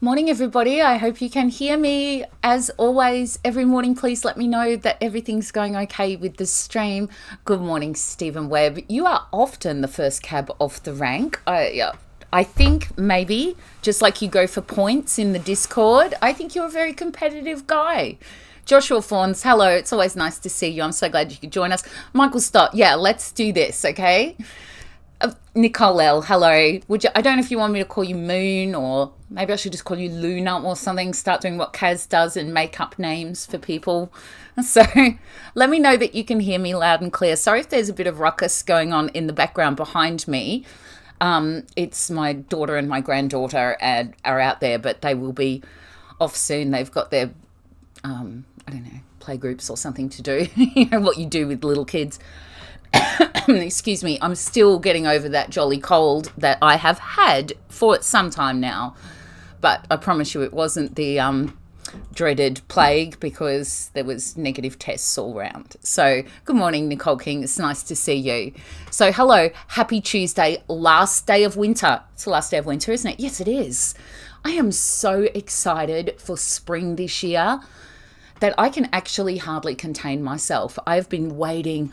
Morning, everybody. I hope you can hear me. As always, every morning, please let me know that everything's going okay with the stream. Good morning, Stephen Webb. You are often the first cab off the rank. I think maybe, just like you go for points in the Discord, I think you're a very competitive guy. Joshua Fawns, hello. It's always nice to see you. I'm so glad you could join us. Michael Stott, yeah, let's do this, okay? Nicole L, hello. I don't know if you want me to call you Moon, or maybe I should just call you Luna or something. Start doing what Kaz does and make up names for people. So let me know that you can hear me loud and clear. Sorry if there's a bit of ruckus going on in the background behind me. It's my daughter and my granddaughter are out there, but they will be off soon. They've got their, I don't know, play groups or something to do. You know what you do with little kids. Excuse me, I'm still getting over that jolly cold that I have had for some time now. But I promise you it wasn't the dreaded plague, because there was negative tests all round. So good morning, Nicole King. It's nice to see you. So hello, happy Tuesday, last day of winter. It's the last day of winter, isn't it? Yes, it is. I am so excited for spring this year that I can actually hardly contain myself. I've been waiting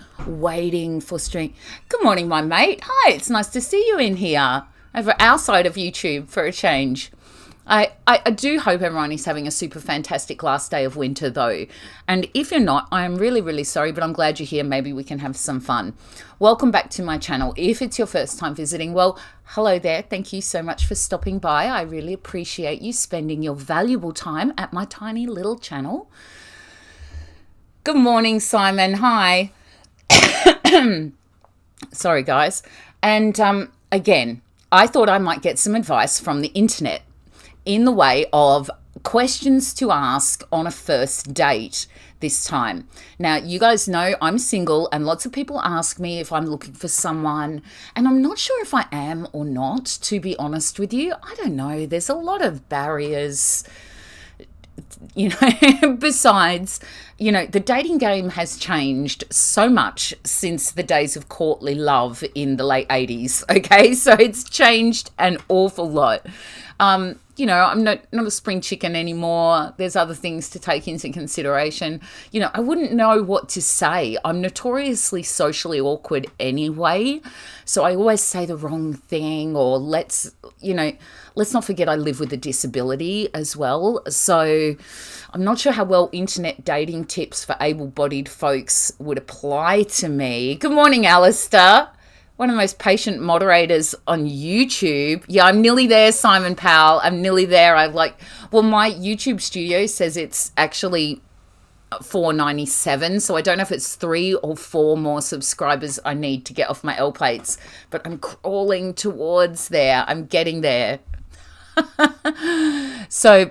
for spring. Good morning, my mate. Hi, it's nice to see you in here over our side of YouTube for a change. I do hope everyone is having a super fantastic last day of winter, though. And if you're not, I'm really, really sorry, but I'm glad you're here. Maybe we can have some fun. Welcome back to my channel. If it's your first time visiting, well, hello there. Thank you so much for stopping by. I really appreciate you spending your valuable time at my tiny little channel. Good morning, Simon. Hi. Sorry, guys. And again, I thought I might get some advice from the internet in the way of questions to ask on a first date this time. Now, you guys know I'm single, and lots of people ask me if I'm looking for someone, and I'm not sure if I am or not, to be honest with you. I don't know. There's a lot of barriers, you know. Besides, you know, the dating game has changed so much since the days of courtly love in the late 80s, okay? So it's changed an awful lot. You know, I'm not a spring chicken anymore. There's other things to take into consideration. You know, I wouldn't know what to say. I'm notoriously socially awkward anyway, so I always say the wrong thing, or let's not forget I live with a disability as well. So I'm not sure how well internet dating tips for able-bodied folks would apply to me. Good morning, Alistair. One of the most patient moderators on YouTube. Yeah, I'm nearly there, Simon Powell. I'm nearly there. My YouTube studio says it's actually 497, so I don't know if it's 3 or 4 more subscribers I need to get off my L plates, but I'm crawling towards there. I'm getting there. So,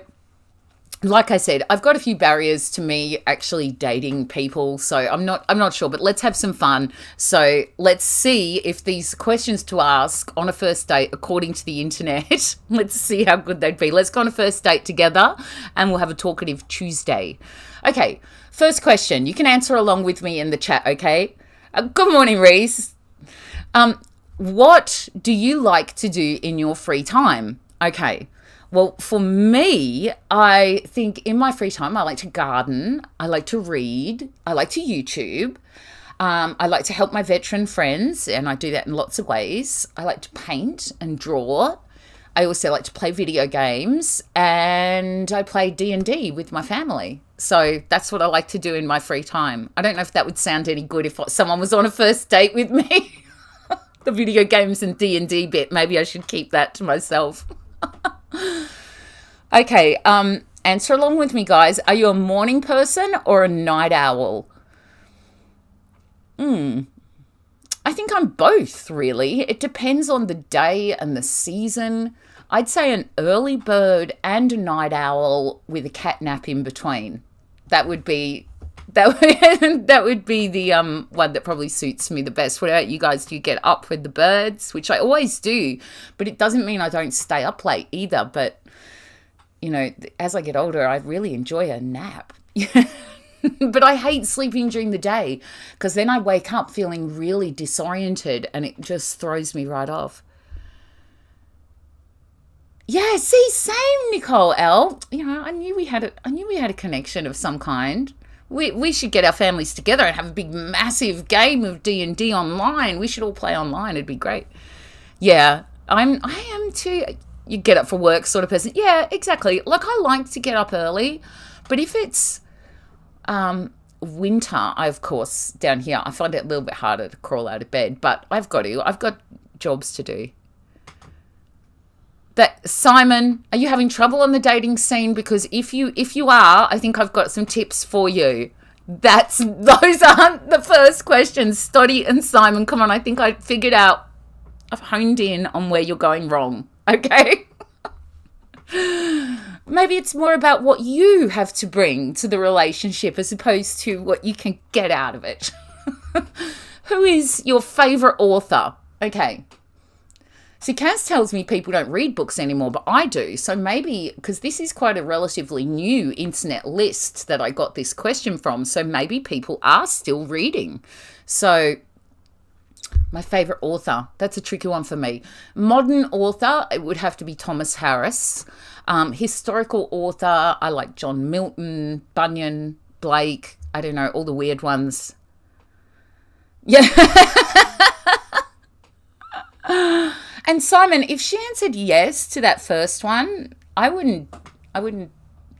like I said, I've got a few barriers to me actually dating people, so I'm not sure, but let's have some fun. So let's see if these questions to ask on a first date, according to the internet, let's see how good they'd be. Let's go on a first date together, and we'll have a talkative Tuesday. Okay, first question. You can answer along with me in the chat, okay? Good morning, Reese. What do you like to do in your free time? Okay. Well, for me, I think in my free time, I like to garden, I like to read, I like to YouTube, I like to help my veteran friends, and I do that in lots of ways. I like to paint and draw. I also like to play video games, and I play D&D with my family. So that's what I like to do in my free time. I don't know if that would sound any good if someone was on a first date with me. The video games and D&D bit, maybe I should keep that to myself. Okay, answer along with me, guys. Are you a morning person or a night owl? I think I'm both, really. It depends on the day and the season. I'd say an early bird and a night owl with a cat nap in between. That would be the one that probably suits me the best. What about you guys? Do you get up with the birds? Which I always do, but it doesn't mean I don't stay up late either. But, you know, as I get older, I really enjoy a nap. But I hate sleeping during the day, because then I wake up feeling really disoriented and it just throws me right off. Yeah, see, same, Nicole L. I knew we had a connection of some kind. We should get our families together and have a big, massive game of D&D online. We should all play online. It'd be great. Yeah, I am too. You get up for work sort of person. Yeah, exactly. Like, I like to get up early, but if it's winter, of course, down here, I find it a little bit harder to crawl out of bed, but I've got jobs to do. That Simon, are you having trouble on the dating scene? Because if you are, I think I've got some tips for you. Those aren't the first questions, Stoddy and Simon. Come on, I think I figured out. I've honed in on where you're going wrong. Okay. Maybe it's more about what you have to bring to the relationship as opposed to what you can get out of it. Who is your favorite author? Okay. See, Kaz tells me people don't read books anymore, but I do. So maybe, because this is quite a relatively new internet list that I got this question from, so maybe people are still reading. So my favorite author, that's a tricky one for me. Modern author, it would have to be Thomas Harris. Historical author, I like John Milton, Bunyan, Blake, I don't know, all the weird ones. Yeah. And Simon, if she answered yes to that first one, I'm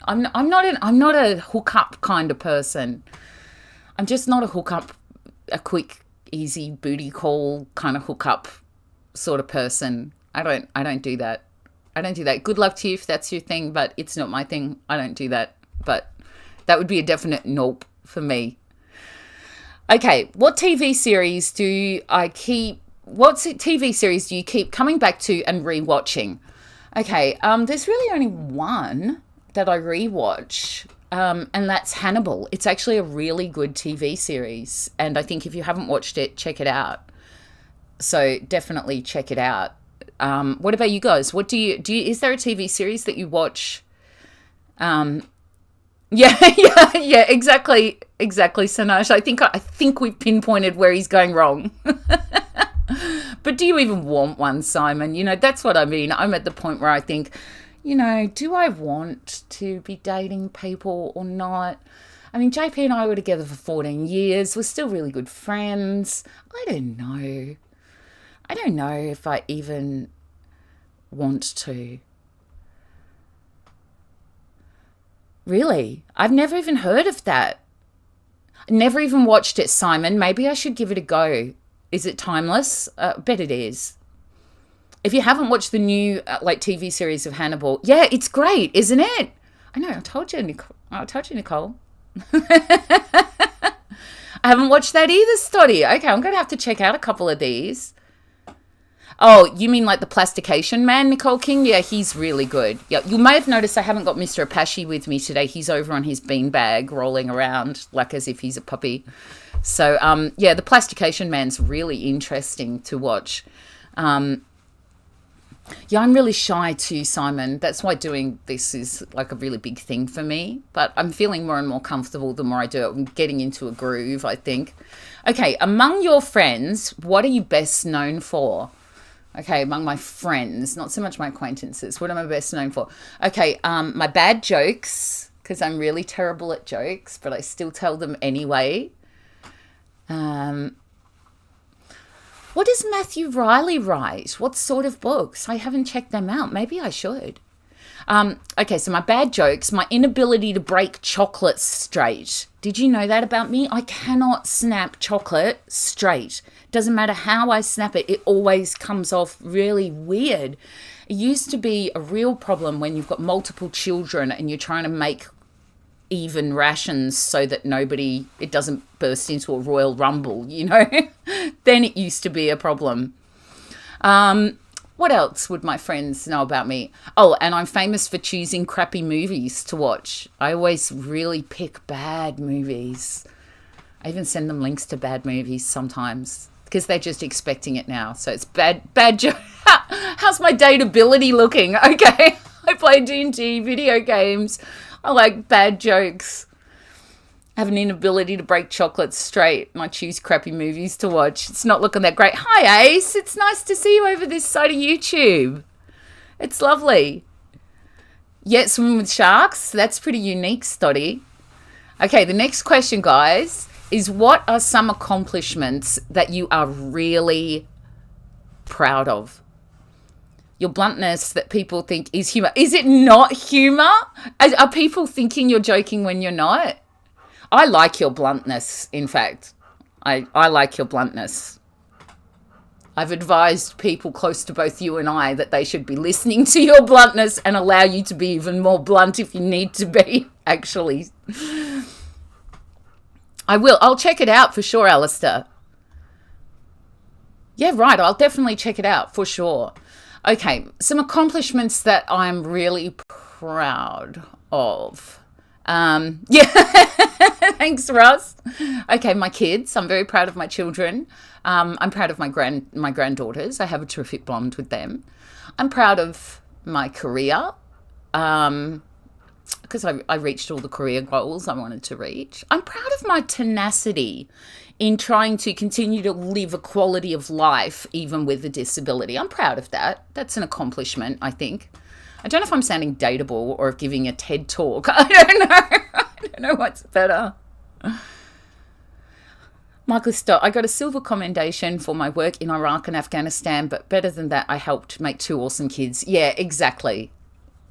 not a hookup kind of person. I'm just not a hookup, a quick, easy booty call kind of hookup sort of person. I don't do that. I don't do that. Good luck to you if that's your thing, but it's not my thing. I don't do that. But that would be a definite nope for me. Okay, what TV series do you keep coming back to and rewatching? Okay, there's really only one that I rewatch, and that's Hannibal. It's actually a really good TV series, and I think if you haven't watched it, check it out. So definitely check it out. What about you guys? What do you? Is there a TV series that you watch? Yeah, exactly, Sanash. I think we've pinpointed where he's going wrong. But do you even want one, Simon? That's what I mean. I'm at the point where I think, do I want to be dating people or not? I mean, JP and I were together for 14 years. We're still really good friends. I don't know. I don't know if I even want to. Really? I've never even heard of that. Never even watched it, Simon. Maybe I should give it a go. Is it timeless? Bet it is. If you haven't watched the new TV series of Hannibal, yeah, it's great, isn't it? I know. I told you, Nicole. I haven't watched that either, Stoddy. Okay, I'm going to have to check out a couple of these. Oh, you mean like the Plastication Man, Nicole King? Yeah, he's really good. Yeah, you may have noticed I haven't got Mr. Apache with me today. He's over on his beanbag rolling around like as if he's a puppy. So, the Plastication Man's really interesting to watch. I'm really shy too, Simon. That's why doing this is like a really big thing for me. But I'm feeling more and more comfortable the more I do it. I'm getting into a groove, I think. Okay, among your friends, what are you best known for? Okay, among my friends, not so much my acquaintances. What am I best known for? Okay, my bad jokes, because I'm really terrible at jokes, but I still tell them anyway. What does Matthew Riley write? What sort of books? I haven't checked them out. Maybe I should. Okay, so my bad jokes, my inability to break chocolate straight. Did you know that about me? I cannot snap chocolate straight. Doesn't matter how I snap it, it always comes off really weird. It used to be a real problem when you've got multiple children and you're trying to make even rations so that it doesn't burst into a royal rumble, Then it used to be a problem. What else would my friends know about me? Oh, and I'm famous for choosing crappy movies to watch. I always really pick bad movies. I even send them links to bad movies sometimes because they're just expecting it now. So it's bad joke. How's my dateability looking? Okay, I play D&D video games. I like bad jokes. I have an inability to break chocolate straight, and I choose crappy movies to watch. It's not looking that great. Hi, Ace. It's nice to see you over this side of YouTube. It's lovely. Yeah, swim with sharks. That's pretty unique, Stoddy. Okay, the next question, guys, is what are some accomplishments that you are really proud of? Your bluntness that people think is humor. Is it not humor? Are people thinking you're joking when you're not? I like your bluntness, in fact. I like your bluntness. I've advised people close to both you and I that they should be listening to your bluntness and allow you to be even more blunt if you need to be, actually. I will. I'll check it out for sure, Alistair. Yeah, right. I'll definitely check it out for sure. Okay, some accomplishments that I'm really proud of. Yeah, thanks, Russ. Okay, my kids. I'm very proud of my children. I'm proud of my granddaughters. I have a terrific bond with them. I'm proud of my career because I reached all the career goals I wanted to reach. I'm proud of my tenacity in trying to continue to live a quality of life even with a disability. I'm proud of that. That's an accomplishment, I think. I don't know if I'm sounding dateable or giving a TED talk. I don't know. I don't know what's better. Michael Stott, I got a silver commendation for my work in Iraq and Afghanistan, but better than that, I helped make 2 awesome kids. Yeah, exactly.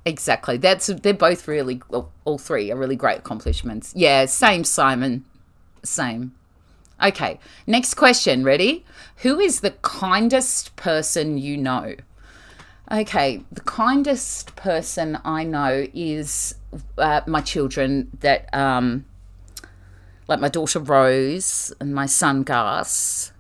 Exactly. They're both really, well, all 3 are really great accomplishments. Yeah, same, Simon. Same. Okay, next question. Ready? Who is the kindest person you know? Okay, the kindest person I know is my children that, like my daughter Rose and my son Gus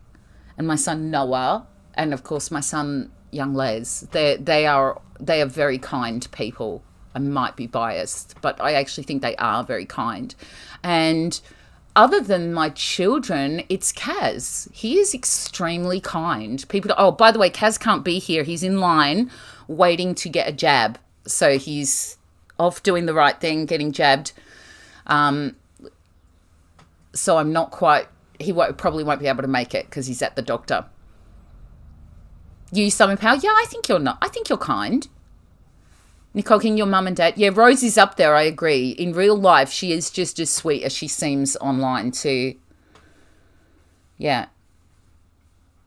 and my son Noah and of course my son young Les. They are very kind people. I might be biased, but I actually think they are very kind. And other than my children, it's Kaz. He is extremely kind. Oh, by the way, Kaz can't be here. He's in line waiting to get a jab. So he's off doing the right thing, getting jabbed. So I'm not quite, probably won't be able to make it because he's at the doctor. You, Simon Powell? Yeah, I think you're kind. Nicole King, your mum and dad. Yeah, Rose is up there, I agree. In real life, she is just as sweet as she seems online too. Yeah.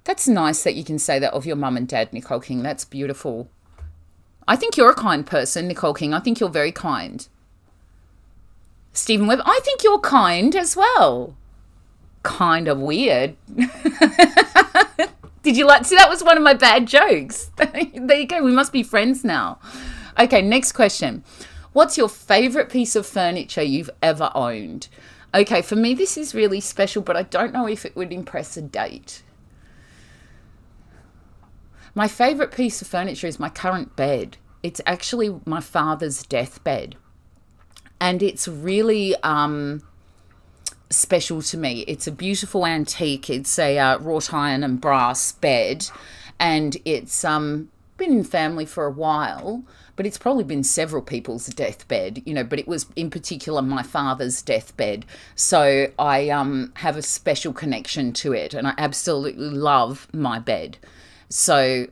That's nice that you can say that of your mum and dad, Nicole King. That's beautiful. I think you're a kind person, Nicole King. I think you're very kind. Stephen Webb, I think you're kind as well. Kind of weird. Did you see, that was one of my bad jokes. There you go. We must be friends now. Okay, next question. What's your favourite piece of furniture you've ever owned? Okay, for me, this is really special, but I don't know if it would impress a date. My favourite piece of furniture is my current bed. It's actually my father's deathbed. And it's really special to me. It's a beautiful antique. It's a wrought iron and brass bed. And it's been in family for a while, but it's probably been several people's deathbed, but it was in particular my father's deathbed. So I have a special connection to it, and I absolutely love my bed. So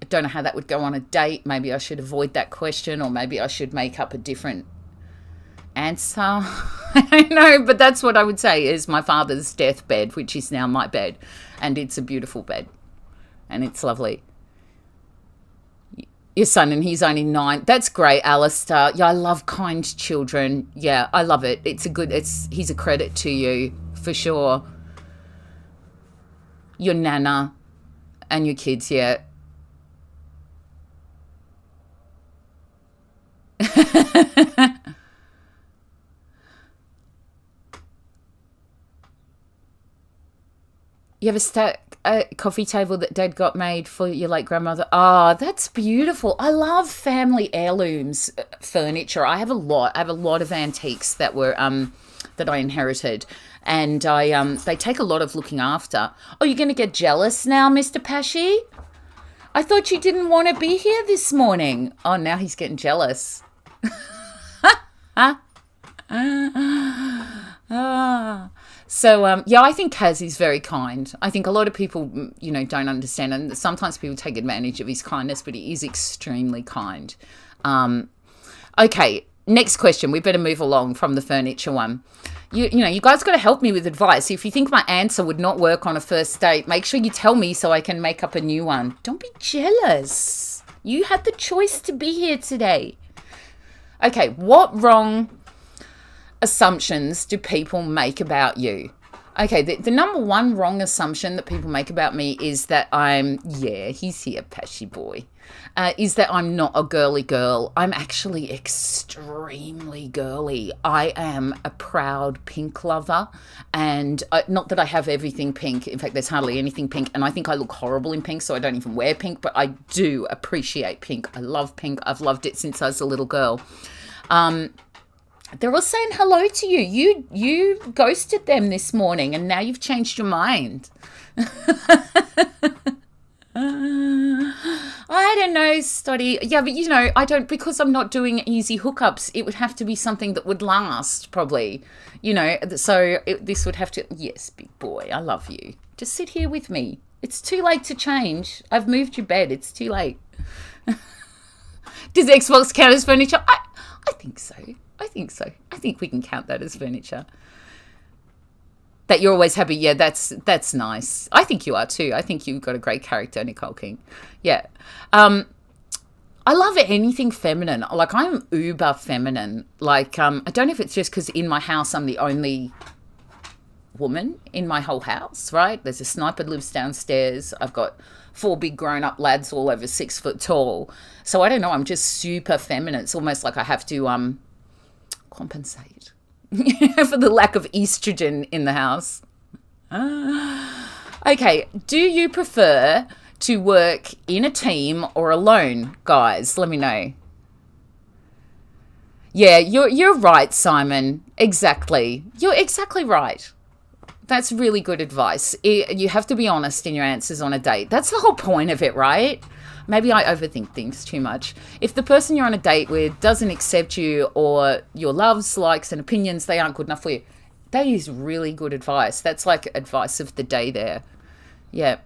I don't know how that would go on a date. Maybe I should avoid that question, or maybe I should make up a different answer. I don't know, but that's what I would say is my father's deathbed, which is now my bed, and it's a beautiful bed, and it's lovely. Your son, and he's only 9. That's great, Alistair. Yeah, I love kind children. Yeah, I love it. He's a credit to you for sure. Your nana and your kids, yeah. You have a coffee table that Dad got made for your late grandmother. Oh, that's beautiful. I love family heirlooms furniture. I have a lot. I have a lot of antiques that were that I inherited, and they take a lot of looking after. Oh, you're going to get jealous now, Mr. Pashy? I thought you didn't want to be here this morning. Oh, now he's getting jealous. So, yeah, I think Kaz is very kind. I think a lot of people, don't understand, and sometimes people take advantage of his kindness, but he is extremely kind. Okay, next question. We better move along from the furniture one. You guys got to help me with advice. If you think my answer would not work on a first date, make sure you tell me so I can make up a new one. Don't be jealous. You had the choice to be here today. Okay, what wrong assumptions do people make about you? Okay, the number one wrong assumption that people make about me is that he's here, Pashy boy, is that I'm not a girly girl. I'm actually extremely girly. I am a proud pink lover, and not that I have everything pink. In fact, there's hardly anything pink, and I think I look horrible in pink, so I don't even wear pink, but I do appreciate pink. I love pink. I've loved it since I was a little girl. They're all saying hello to you. You ghosted them this morning and now you've changed your mind. I don't know, Stoddy. Yeah, but I don't, because I'm not doing easy hookups, it would have to be something that would last, probably. This would have to, yes, big boy, I love you. Just sit here with me. It's too late to change. I've moved your bed. It's too late. Does Xbox count as furniture? I think so. I think we can count that as furniture. That you're always happy. Yeah, that's nice. I think you are too. I think you've got a great character, Nicole King. Yeah. I love anything feminine. Like, I'm uber feminine. Like, I don't know if it's just because in my house I'm the only woman in my whole house, right? There's a sniper that lives downstairs. I've got 4 big grown-up lads all over 6 foot tall. So I don't know. I'm just super feminine. It's almost like I have to compensate for the lack of estrogen in the house. Okay, do you prefer to work in a team or alone, guys? Let me know. Yeah, you're right, Simon. Exactly. You're exactly right. That's really good advice. You have to be honest in your answers on a date. That's the whole point of it, right? Maybe I overthink things too much. If the person you're on a date with doesn't accept you, or your loves, likes, and opinions, they aren't good enough for you, that is really good advice. That's like advice of the day there. Yeah.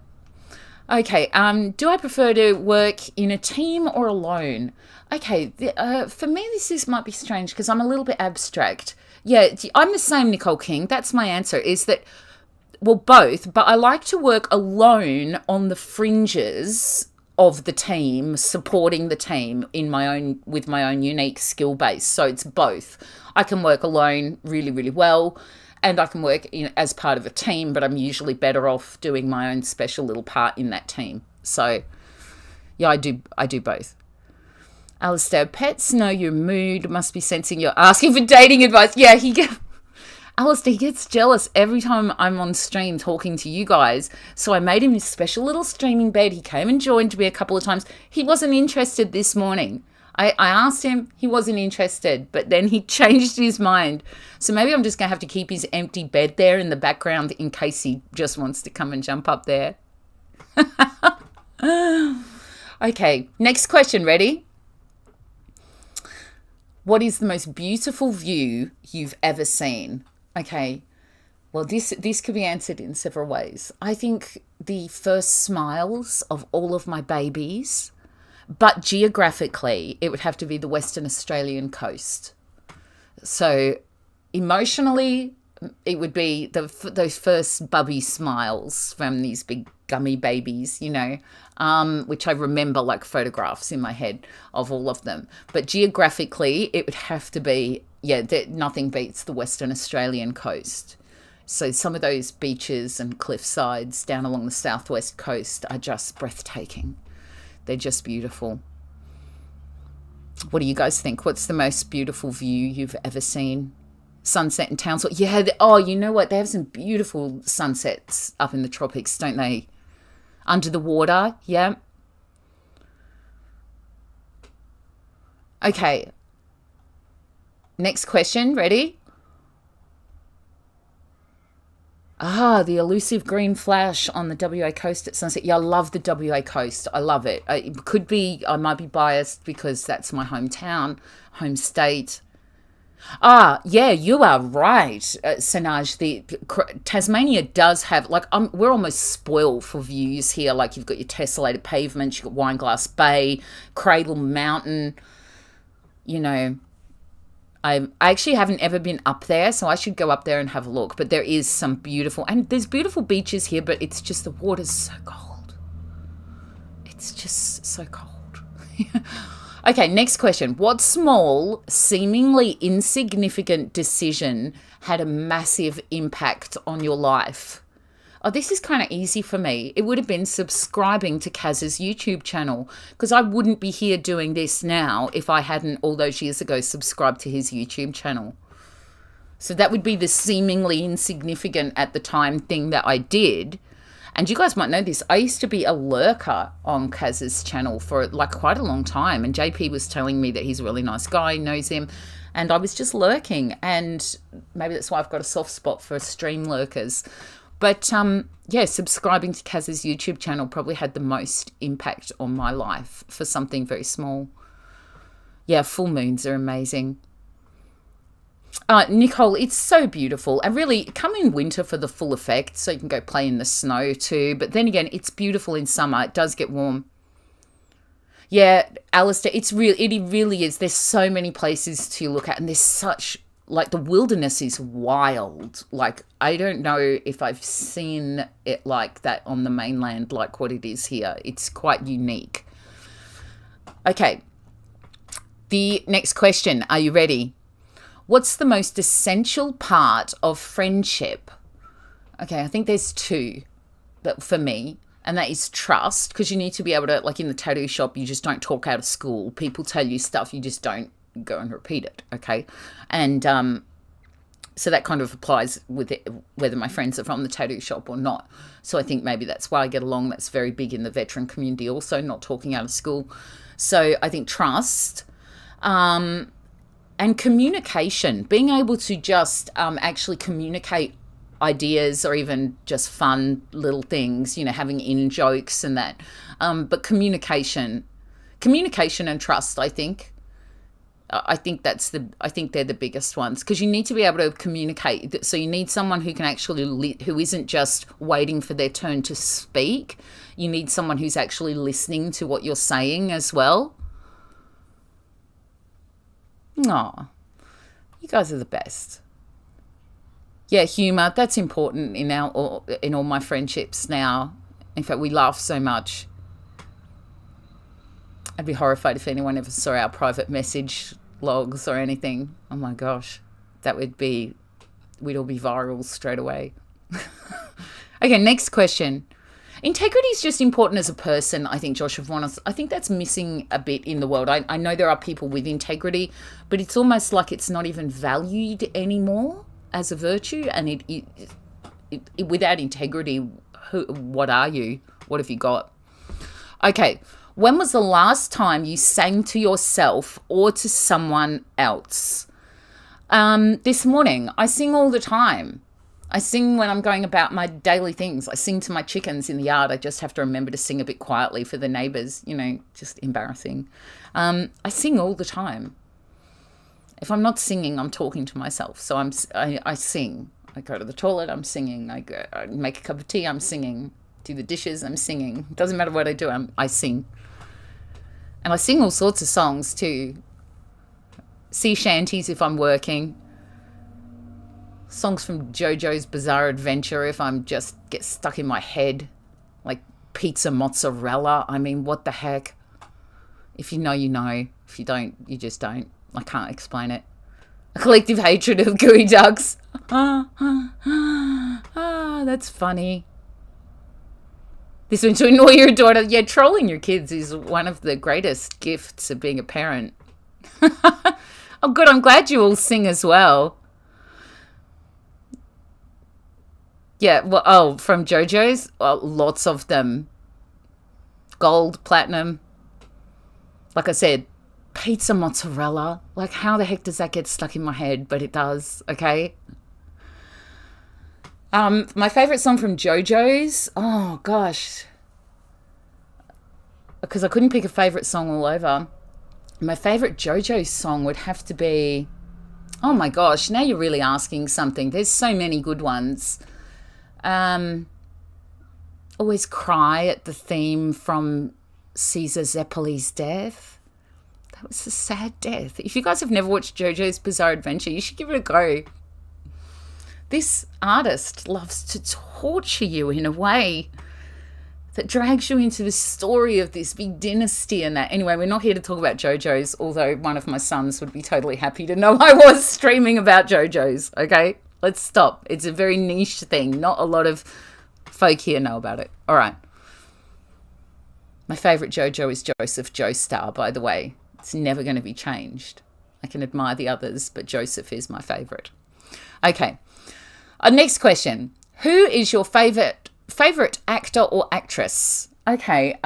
Okay. Do I prefer to work in a team or alone? Okay. For me, this might be strange because I'm a little bit abstract. Yeah, I'm the same, Nicole King. That's my answer, is that, well, both, but I like to work alone on the fringes of the team, supporting the team with my own unique skill base. So it's both. I can work alone really, really well, and I can work as part of a team, but I'm usually better off doing my own special little part in that team. So yeah, I do both. Alistair, pets know your mood, must be sensing you're asking for dating advice. Yeah, Alistair, he gets jealous every time I'm on stream talking to you guys. So I made him this special little streaming bed. He came and joined me a couple of times. He wasn't interested this morning. I asked him, he wasn't interested, but then he changed his mind. So maybe I'm just going to have to keep his empty bed there in the background in case he just wants to come and jump up there. Okay, next question. Ready? What is the most beautiful view you've ever seen? Okay, well, this could be answered in several ways. I think the first smiles of all of my babies, but geographically, it would have to be the Western Australian coast. So emotionally, it would be those first bubby smiles from these big gummy babies, which I remember like photographs in my head of all of them. But geographically, it would have to be, nothing beats the Western Australian coast. So some of those beaches and cliff sides down along the southwest coast are just breathtaking. They're just beautiful. What do you guys think? What's the most beautiful view you've ever seen? Sunset in Townsville. Yeah. You know what? They have some beautiful sunsets up in the tropics, don't they? Under the water. Yeah. Okay. Next question. Ready? The elusive green flash on the WA coast at sunset. Yeah, I love the WA coast. I love it. It could be, I might be biased because that's my hometown, home state. Yeah, you are right, Sanaj. Tasmania does have, we're almost spoiled for views here. Like, you've got your tessellated pavements, you've got Wineglass Bay, Cradle Mountain, I actually haven't ever been up there, so I should go up there and have a look. But there is some beautiful, and there's beautiful beaches here, but it's just the water's so cold. It's just so cold. Okay, next question. What small, seemingly insignificant decision had a massive impact on your life? Oh, this is kind of easy for me. It would have been subscribing to Kaz's YouTube channel, because I wouldn't be here doing this now if I hadn't all those years ago subscribed to his YouTube channel. So that would be the seemingly insignificant at the time thing that I did. And you guys might know this. I used to be a lurker on Kaz's channel for like quite a long time. And JP was telling me that he's a really nice guy, knows him. And I was just lurking. And maybe that's why I've got a soft spot for stream lurkers. But yeah, subscribing to Kaz's YouTube channel probably had the most impact on my life for something very small. Yeah, full moons are amazing. Nicole, it's so beautiful. And really, come in winter for the full effect, so you can go play in the snow too. But then again, it's beautiful in summer. It does get warm. Yeah, Alistair, it really is. There's so many places to look at, and there's such, like, the wilderness is wild. Like, I don't know if I've seen it like that on the mainland, like what it is here. It's quite unique. Okay. The next question. Are you ready? What's the most essential part of friendship? Okay, I think there's two that for me, and that is trust, because you need to be able to, like in the tattoo shop, you just don't talk out of school. People tell you stuff, you just don't go and repeat it, okay? And so that kind of applies with it, whether my friends are from the tattoo shop or not. So I think maybe that's why I get along. That's very big in the veteran community also, not talking out of school. So I think trust. And communication, being able to just actually communicate ideas or even just fun little things, you know, having in jokes and that. But communication and trust, I think. I think they're the biggest ones, because you need to be able to communicate. So you need someone who can actually, who isn't just waiting for their turn to speak. You need someone who's actually listening to what you're saying as well. Aw, you guys are the best. Yeah, humour, that's important in all my friendships now. In fact, we laugh so much. I'd be horrified if anyone ever saw our private message logs or anything. Oh my gosh, we'd all be viral straight away. Okay, next question. Integrity is just important as a person, I think, Josh, I think that's missing a bit in the world. I know there are people with integrity, but it's almost like it's not even valued anymore as a virtue. And without integrity, what are you? What have you got? Okay, when was the last time you sang to yourself or to someone else? This morning. I sing all the time. I sing when I'm going about my daily things. I sing to my chickens in the yard. I just have to remember to sing a bit quietly for the neighbours, you know, just embarrassing. I sing all the time. If I'm not singing, I'm talking to myself. So I sing. I go to the toilet, I'm singing. I make a cup of tea, I'm singing. Do the dishes, I'm singing. It doesn't matter what I do, I sing. And I sing all sorts of songs too. Sea shanties if I'm working. Songs from JoJo's Bizarre Adventure if I'm just get stuck in my head, like pizza mozzarella. I mean, what the heck? If you know, you know. If you don't, you just don't. I can't explain it. A collective hatred of gooey ducks. That's funny. This one to annoy your daughter. Yeah, trolling your kids is one of the greatest gifts of being a parent. Oh, good. I'm glad you all sing as well. Yeah, well, from JoJo's, lots of them. Gold, platinum. Like I said, pizza mozzarella. Like, how the heck does that get stuck in my head? But it does, okay? My favourite song from JoJo's, oh, gosh. Because I couldn't pick a favourite song all over. My favourite JoJo's song would have to be, oh, my gosh, now you're really asking something. There's so many good ones. Always cry at the theme from Caesar Zeppelin's death. That It was a sad death. If you guys have never watched JoJo's Bizarre Adventure, you should give it a go. This artist loves to torture you in a way that drags you into the story of this big dynasty and that. Anyway, we're not here to talk about JoJo's, although one of my sons would be totally happy to know I was streaming about JoJo's, okay? Let's stop. It's a very niche thing. Not a lot of folk here know about it. All right. My favourite JoJo is Joseph Joestar, by the way. It's never going to be changed. I can admire the others, but Joseph is my favourite. Okay. Next question. Who is your favourite actor or actress? Okay,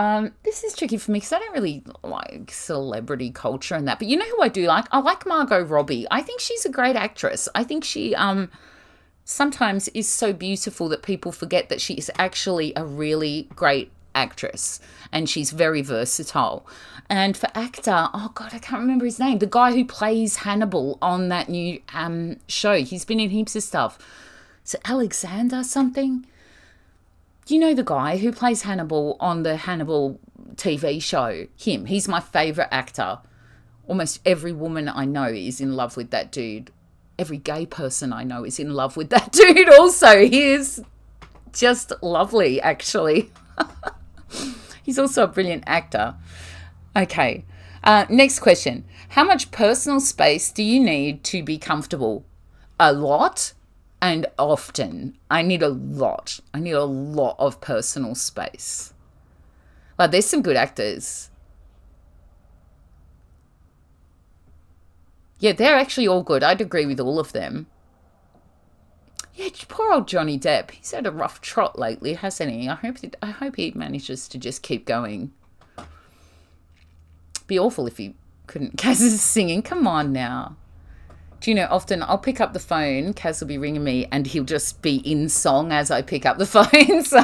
this is tricky for me because I don't really like celebrity culture and that. But you know who I do like? I like Margot Robbie. I think she's a great actress. I think she sometimes is so beautiful that people forget that she is actually a really great actress. And she's very versatile. And for actor, oh God, I can't remember his name. The guy who plays Hannibal on that new show. He's been in heaps of stuff. Is it Alexander something? You know the guy who plays Hannibal on the Hannibal TV show? Him. He's my favourite actor. Almost every woman I know is in love with that dude. Every gay person I know is in love with that dude also. He is just lovely, actually. He's also a brilliant actor. Okay. Next question. How much personal space do you need to be comfortable? A lot? And often. I need a lot. I need a lot of personal space. Well, there's some good actors. Yeah, they're actually all good. I'd agree with all of them. Yeah, poor old Johnny Depp. He's had a rough trot lately, hasn't he? I hope he manages to just keep going. Be awful if he couldn't. Kaz is singing. Come on now. Do you know, often I'll pick up the phone, Kaz will be ringing me, and he'll just be in song as I pick up the phone. So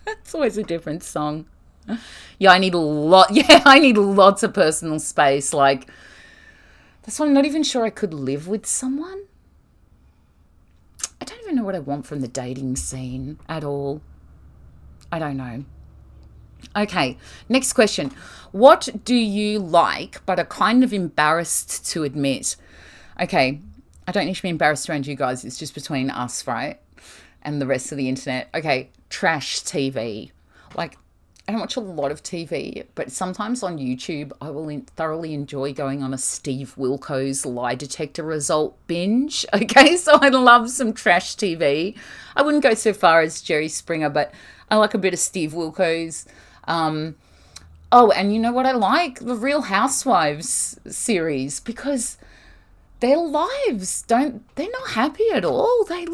it's always a different song. Yeah, I need lots of personal space. Like, that's why I'm not even sure I could live with someone. I don't even know what I want from the dating scene at all. I don't know. Okay, next question. What do you like but are kind of embarrassed to admit? Okay, I don't need to be embarrassed around you guys. It's just between us, right? And the rest of the internet. Okay, trash TV. Like, I don't watch a lot of TV, but sometimes on YouTube, I will thoroughly enjoy going on a Steve Wilkos lie detector result binge. Okay, so I love some trash TV. I wouldn't go so far as Jerry Springer, but I like a bit of Steve Wilkos. Oh, and you know what I like? The Real Housewives series, because their lives they're not happy at all. They're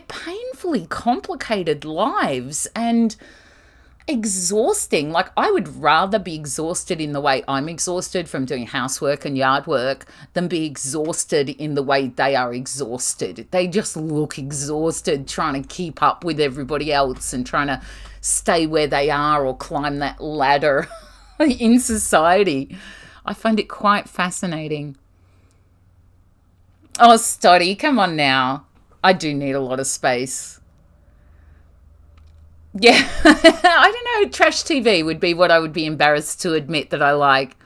painfully complicated lives and exhausting. Like, I would rather be exhausted in the way I'm exhausted from doing housework and yard work than be exhausted in the way they are exhausted. They just look exhausted trying to keep up with everybody else and trying to stay where they are or climb that ladder in society. I find it quite fascinating. Oh, Stoddy, come on now. I do need a lot of space. Yeah, I don't know. Trash TV would be what I would be embarrassed to admit that I like.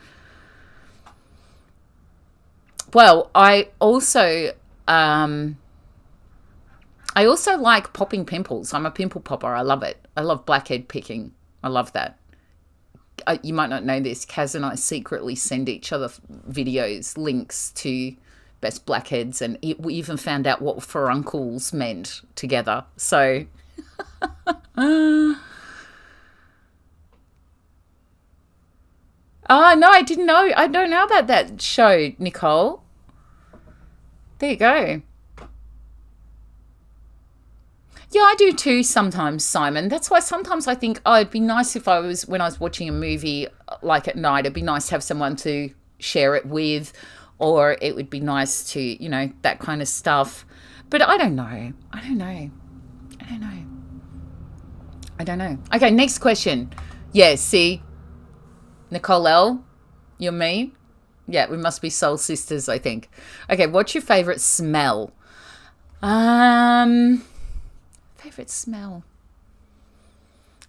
Well, I also like popping pimples. I'm a pimple popper. I love it. I love blackhead picking. I love that. You might not know this. Kaz and I secretly send each other videos, links to best blackheads, and we even found out what furuncles meant together. So... Oh, no, I didn't know. I don't know about that show, Nicole. There you go. Yeah, I do too sometimes, Simon. That's why sometimes I think, oh, it'd be nice if when I was watching a movie like at night, it'd be nice to have someone to share it with, or it would be nice to, that kind of stuff. But I don't know. Okay, next question. Yeah, see? Nicole L, you're me? Yeah, we must be soul sisters, I think. Okay, what's your favourite smell? Favourite smell?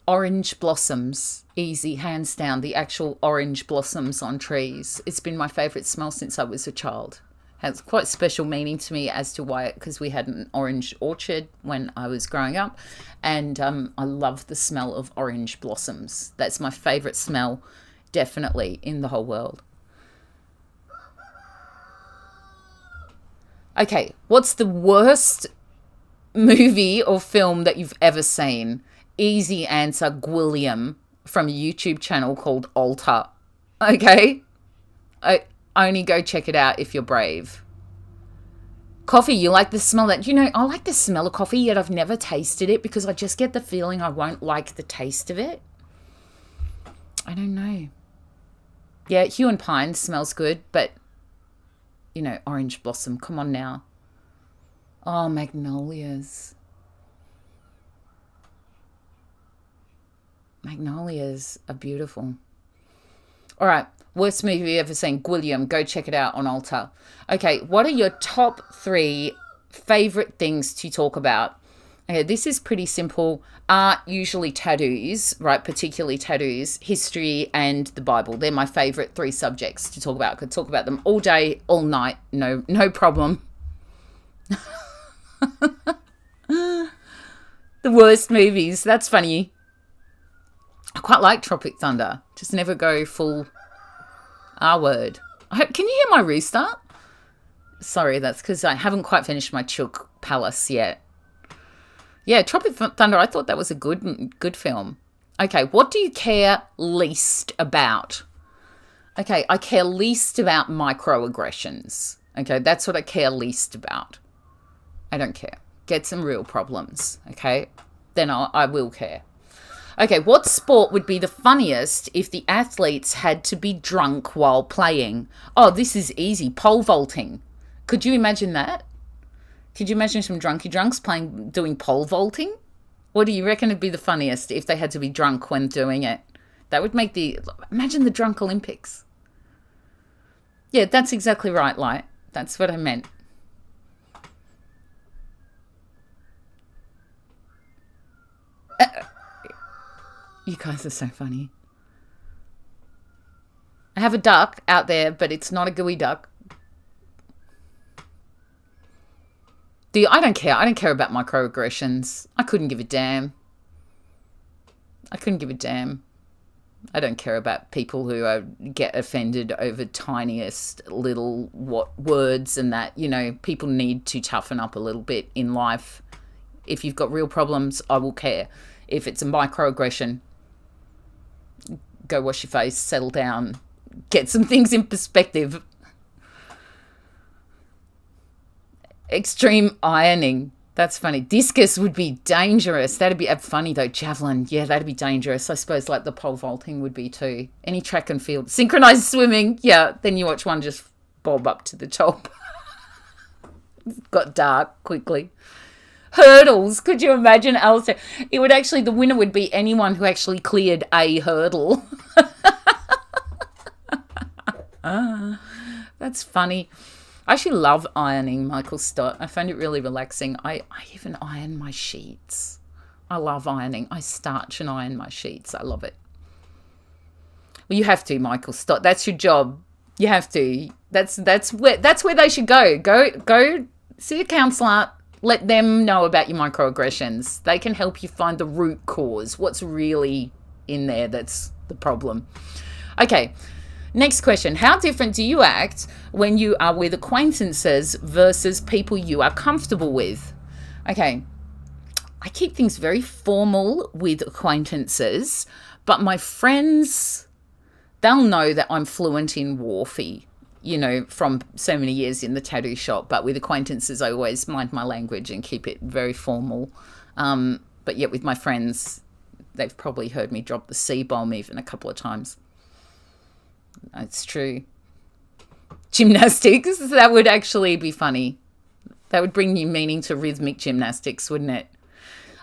Orange blossoms. Easy, hands down. The actual orange blossoms on trees. It's been my favourite smell since I was a child. Has quite special meaning to me as to why, because we had an orange orchard when I was growing up, and I love the smell of orange blossoms. That's my favourite smell, definitely, in the whole world. Okay, what's the worst movie or film that you've ever seen? Easy answer, Gwilliam, from a YouTube channel called Altar. Okay? Only go check it out if you're brave. Coffee, you like the smell that? You know, I like the smell of coffee, yet I've never tasted it because I just get the feeling I won't like the taste of it. I don't know. Yeah, Hue and Pine smells good, but, you know, orange blossom, come on now. Oh, magnolias. Magnolias are beautiful. All right, worst movie you've ever seen, Gwilliam. Go check it out on Altar. Okay, what are your top 3 favourite things to talk about? Okay, this is pretty simple. Art, usually tattoos, right? Particularly tattoos, history, and the Bible. They're my favourite 3 subjects to talk about. I could talk about them all day, all night. No problem. The worst movies. That's funny. I quite like Tropic Thunder. Just never go full R-word. Can you hear my rooster? Sorry, that's because I haven't quite finished my Chook Palace yet. Yeah, Tropic Thunder, I thought that was a good film. Okay, what do you care least about? Okay, I care least about microaggressions. Okay, that's what I care least about. I don't care. Get some real problems, okay? Then I will care. Okay, what sport would be the funniest if the athletes had to be drunk while playing? Oh, this is easy. Pole vaulting. Could you imagine that? Could you imagine some drunky drunks doing pole vaulting? What do you reckon would be the funniest if they had to be drunk when doing it? That would make imagine the drunk Olympics. Yeah, that's exactly right, Light. That's what I meant. You guys are so funny. I have a duck out there, but it's not a gooey duck. I don't care. I don't care about microaggressions. I couldn't give a damn. I don't care about people who get offended over tiniest little words and that. You know, people need to toughen up a little bit in life. If you've got real problems, I will care. If it's a microaggression, go wash your face, settle down, get some things in perspective. Extreme ironing. That's funny. Discus would be dangerous. That'd be funny though. Javelin. Yeah, that'd be dangerous. I suppose like the pole vaulting would be too. Any track and field. Synchronized swimming. Yeah, then you watch one just bob up to the top. Got dark quickly. Hurdles. Could you imagine, Alistair? The winner would be anyone who actually cleared a hurdle. That's funny. I actually love ironing, Michael Stott. I find it really relaxing. I even iron my sheets. I love ironing. I starch and iron my sheets. I love it. Well, you have to, Michael Stott. That's your job. You have to. That's where they should go. Go see a counsellor. Let them know about your microaggressions. They can help you find the root cause. What's really in there that's the problem. Okay, next question. How different do you act when you are with acquaintances versus people you are comfortable with? Okay, I keep things very formal with acquaintances, but my friends, they'll know that I'm fluent in wharfie. You know, from so many years in the tattoo shop, but with acquaintances, I always mind my language and keep it very formal. But yet with my friends, they've probably heard me drop the C-bomb even a couple of times. It's true. Gymnastics, that would actually be funny. That would bring new meaning to rhythmic gymnastics, wouldn't it?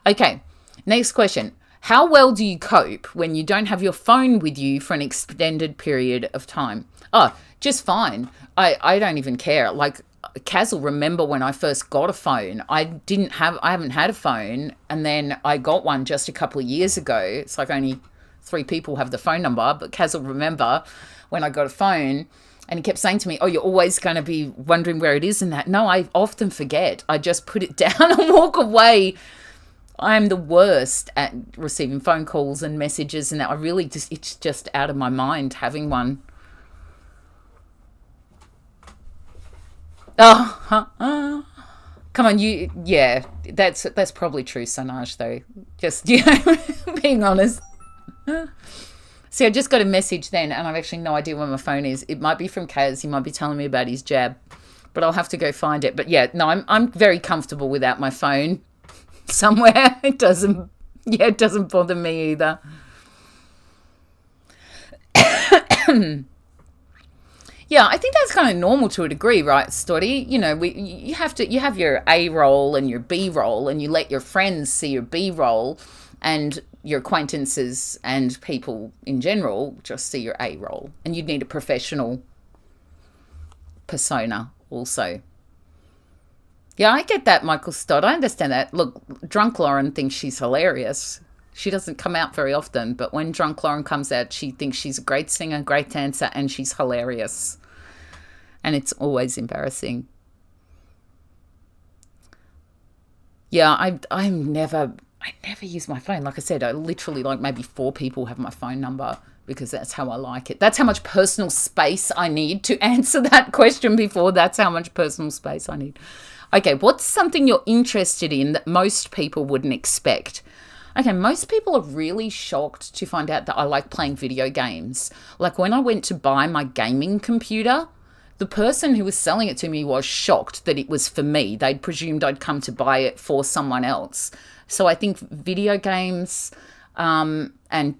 Okay, next question. How well do you cope when you don't have your phone with you for an extended period of time? Oh, just fine. I don't even care. Like, Kaz will remember when I first got a phone. I haven't had a phone, and then I got one just a couple of years ago. It's like only 3 people have the phone number, but Kaz will remember when I got a phone, and he kept saying to me, "Oh, you're always going to be wondering where it is and that." No, I often forget. I just put it down and walk away. I'm the worst at receiving phone calls and messages, and that it's just out of my mind having one. Oh, come on, that's probably true, Sanaj, though. Just, being honest. See, I just got a message then, and I've actually no idea where my phone is. It might be from Kaz. He might be telling me about his jab, but I'll have to go find it. But yeah, no, I'm very comfortable without my phone somewhere. It doesn't bother me either. Yeah, I think that's kind of normal to a degree, right, Stoddy? You have your A role and your B role, and you let your friends see your B role, and your acquaintances and people in general just see your A role. And you'd need a professional persona also. Yeah, I get that, Michael Stott. I understand that. Look, Drunk Lauren thinks she's hilarious. She doesn't come out very often, but when Drunk Lauren comes out, she thinks she's a great singer, great dancer, and she's hilarious. And it's always embarrassing. Yeah, I never use my phone. Like I said, I literally, like, maybe 4 people have my phone number because that's how I like it. That's how much personal space I need to answer that question before. That's how much personal space I need. Okay, what's something you're interested in that most people wouldn't expect? Okay, most people are really shocked to find out that I like playing video games. Like when I went to buy my gaming computer, the person who was selling it to me was shocked that it was for me. They'd presumed I'd come to buy it for someone else. So I think video games and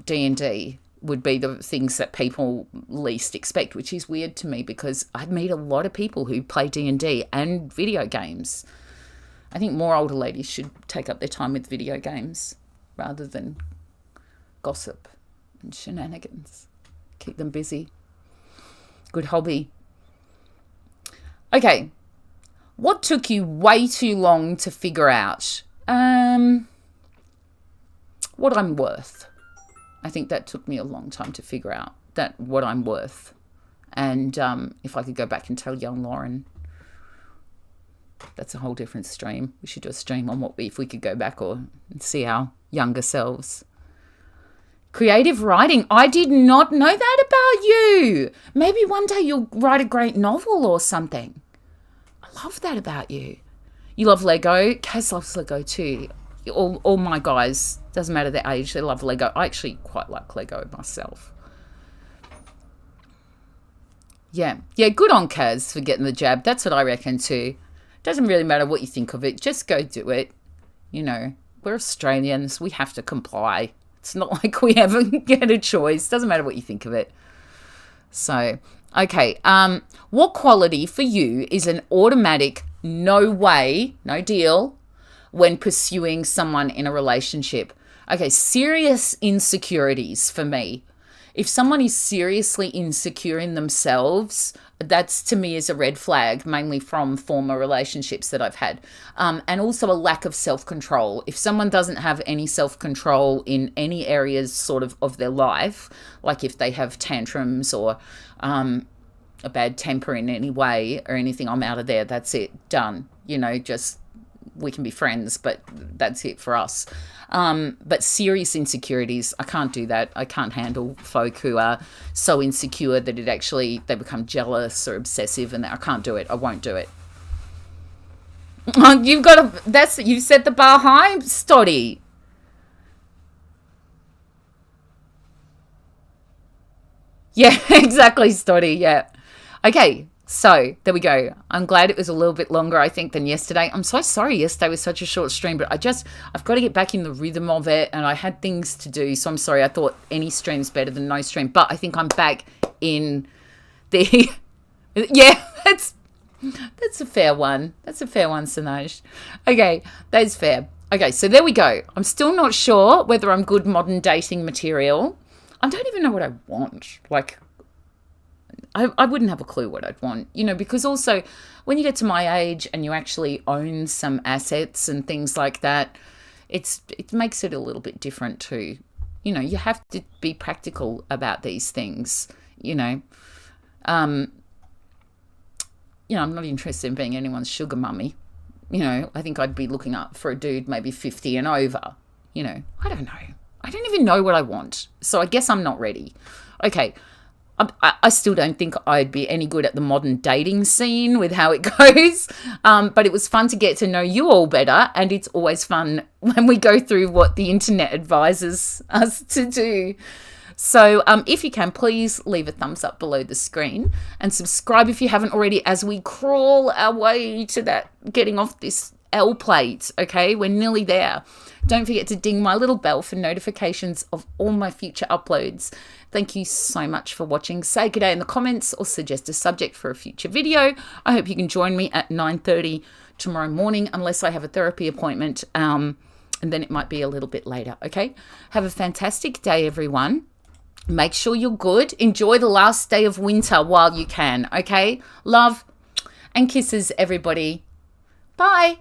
D&D would be the things that people least expect, which is weird to me because I meet a lot of people who play D&D and video games. I think more older ladies should take up their time with video games rather than gossip and shenanigans. Keep them busy. Good hobby. Okay, what took you way too long to figure out? What I'm worth. I think that took me a long time to figure out what I'm worth. And if I could go back and tell young Lauren, that's a whole different stream. We should do a stream on if we could go back or see our younger selves. Creative writing. I did not know that about you. Maybe one day you'll write a great novel or something. I love that about you. You love Lego. Kaz loves Lego too. All my guys, doesn't matter their age, they love Lego. I actually quite like Lego myself. Yeah, good on Kaz for getting the jab. That's what I reckon too. Doesn't really matter what you think of it. Just go do it. We're Australians. We have to comply. It's not like we ever get a choice. Doesn't matter what you think of it. So, okay. What quality for you is an automatic no way, no deal when pursuing someone in a relationship? Okay, serious insecurities for me. If someone is seriously insecure in themselves, that's to me is a red flag, mainly from former relationships that I've had. And also a lack of self-control. If someone doesn't have any self-control in any areas sort of their life, like if they have tantrums or a bad temper in any way or anything, I'm out of there. That's it. Done. Just we can be friends, but that's it for us. But serious insecurities, I can't do that. I can't handle folk who are so insecure that they become jealous or obsessive, and I can't do it. I won't do it. You've set the bar high, Stoddy. Yeah, exactly, Stoddy. Yeah. Okay. So there we go. I'm glad it was a little bit longer, I think, than yesterday. I'm so sorry yesterday was such a short stream, but I've got to get back in the rhythm of it, and I had things to do. So I'm sorry. I thought any stream's better than no stream, but I think I'm back in the. Yeah, that's a fair one. That's a fair one, Sanaj. Okay, that's fair. Okay, so there we go. I'm still not sure whether I'm good modern dating material. I don't even know what I want. Like, I wouldn't have a clue what I'd want, because also when you get to my age and you actually own some assets and things like that, it makes it a little bit different too. You have to be practical about these things, I'm not interested in being anyone's sugar mummy. I think I'd be looking up for a dude maybe 50 and over. I don't know. I don't even know what I want. So I guess I'm not ready. Okay. I still don't think I'd be any good at the modern dating scene with how it goes. But it was fun to get to know you all better. And it's always fun when we go through what the internet advises us to do. So if you can, please leave a thumbs up below the screen and subscribe if you haven't already as we crawl our way to that getting off this L plate. Okay, we're nearly there. Don't forget to ding my little bell for notifications of all my future uploads. Thank you so much for watching. Say good day in the comments or suggest a subject for a future video. I hope you can join me at 9:30 tomorrow morning, unless I have a therapy appointment, and then it might be a little bit later. Okay, have a fantastic day, everyone. Make sure you're good. Enjoy the last day of winter while you can. Okay, love and kisses, everybody. Bye.